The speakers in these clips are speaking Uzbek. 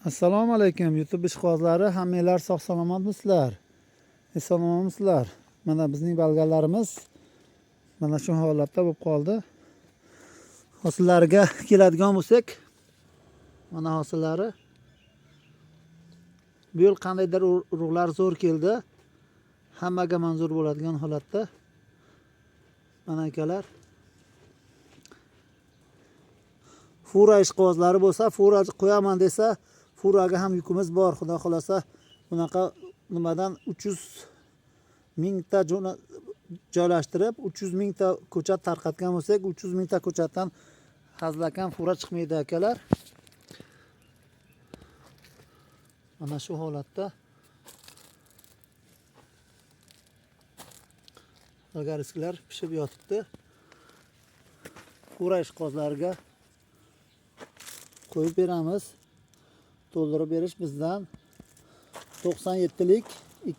Assalomu alaykum YouTube ishqibozlari, hammanglar sog' salomatmisizlar? Eson-omonmisizlar? Mana bizning balgalarimiz mana shu holatda bo'lib qoldi. Hosillariga keladigan bo'lsak, mana hosillari. Bu yil qandaydir urug'lar zo'r keldi. Hammaga manzur bo'ladigan holatda. Mana akalar. Fura ishqibozlari bo'lsa, fura qo'yaman desa, furaga ham yukimiz bor. Xudo xolasa bunaqa nimadan 300 mingta joylashtirib 300 mingta ko'chat tarqatgan bo'lsak, 300 mingta ko'chatdan hazlakan fura chiqmaydi akalar. Mana shu holatda algarisklar pishib yotibdi. Fura ishqibozlariga qo'yib beramiz. To'ldirib berish bizdan 97lik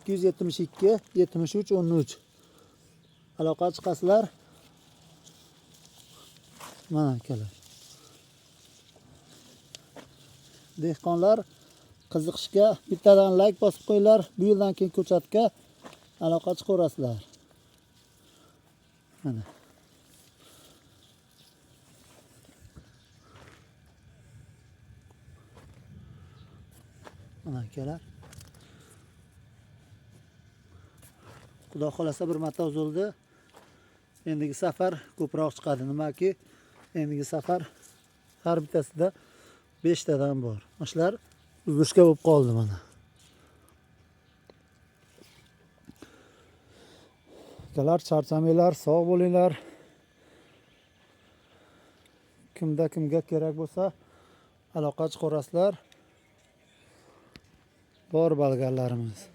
272 73 13. Aloqa chiqasizlar. Mana akalar. Dehqonlar qiziqishga bittadan like bosib qo'yinglar. Bu yildan keyin ko'chatga aloqa chiqarasizlar. Mana. Mana akalar. Xudo xolasa bir marta uzildi. Endigi safar ko'proq chiqadi. Nimaki endigi safar har bittasida 5 tadan bor. Mashlar uzilishga bo'lib qoldi mana. Akalar charchamanglar, sog' bo'linglar. Kimda kimga kerak bo'lsa aloqa chiqarasizlar. Bor balgarlarimiz.